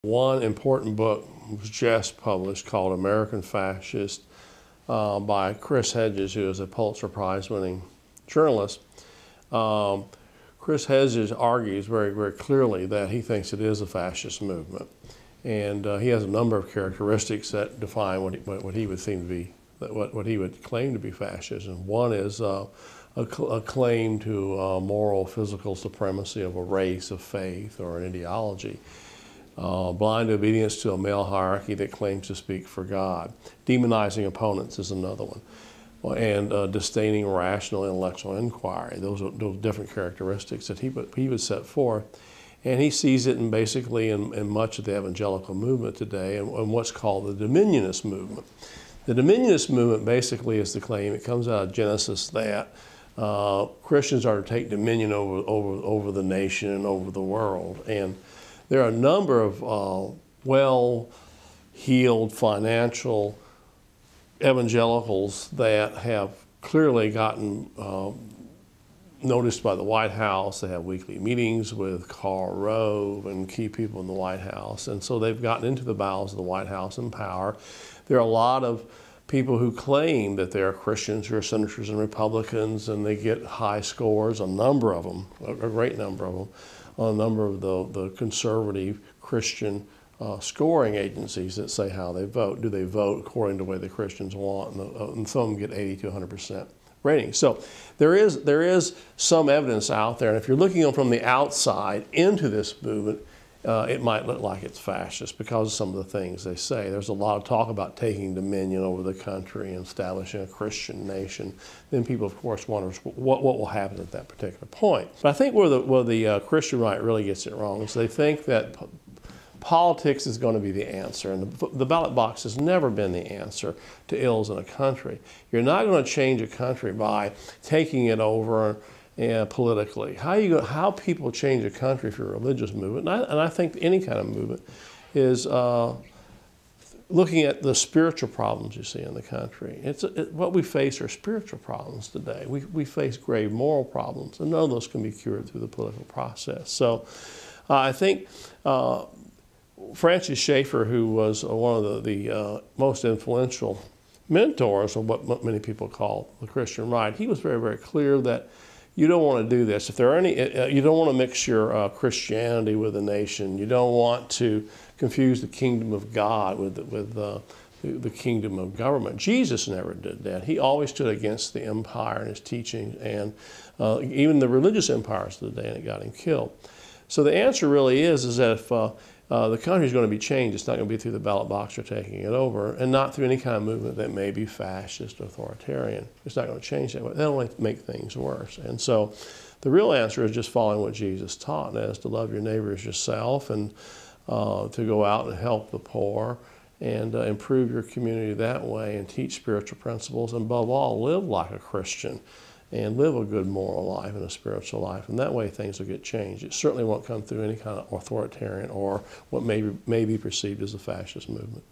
One important book was just published called American Fascist by Chris Hedges, who is a Pulitzer Prize winning journalist. Chris Hedges argues very, very clearly that he thinks it is a fascist movement. And he has a number of characteristics that define what he would seem to be, what he would claim to be fascism. One is a claim to moral, physical supremacy of a race, of faith, or an ideology. Blind obedience to a male hierarchy that claims to speak for God. Demonizing opponents is another one. And disdaining rational intellectual inquiry. Those are different characteristics that he would set forth. And he sees it in much of the evangelical movement today and what's called the dominionist movement. The dominionist movement basically is the claim, it comes out of Genesis, that Christians are to take dominion over the nation and over the world. And there are a number of well-heeled financial evangelicals that have clearly gotten noticed by the White House. They have weekly meetings with Karl Rove and key people in the White House. And so they've gotten into the bowels of the White House in power. There are a lot of people who claim that they are Christians who are senators and Republicans, and they get high scores, a number of them, a great number of them, on a number of the conservative Christian scoring agencies that say how they vote. Do they vote according to the way the Christians want? And some of them get 80 to 100% rating. So there is some evidence out there, and if you're looking from the outside into this movement, it might look like it's fascist because of some of the things they say. There's a lot of talk about taking dominion over the country and establishing a Christian nation. Then people, of course, wonder what will happen at that particular point. But I think where the Christian right really gets it wrong is they think that politics is going to be the answer, and the ballot box has never been the answer to ills in a country. You're not going to change a country by taking it over politically. How people change a country for a religious movement, and I think any kind of movement, is looking at the spiritual problems you see in the country. What we face are spiritual problems today. We face grave moral problems, and none of those can be cured through the political process. So I think Francis Schaeffer, who was one of the most influential mentors of what many people call the Christian right, he was very, very clear that you don't want to do this. If there are any, you don't want to mix your Christianity with the nation. You don't want to confuse the kingdom of God with the kingdom of government. Jesus never did that. He always stood against the empire and his teaching, and even the religious empires of the day, and it got him killed. So the answer really is that if the country is going to be changed, it's not going to be through the ballot box or taking it over, and not through any kind of movement that may be fascist or authoritarian. It's not going to change that way. That'll only make things worse. And so the real answer is just following what Jesus taught, and that is to love your neighbor as yourself, and to go out and help the poor, and improve your community that way, and teach spiritual principles, and above all, live like a Christian, and live a good moral life and a spiritual life. And that way things will get changed. It certainly won't come through any kind of authoritarian or what may be perceived as a fascist movement.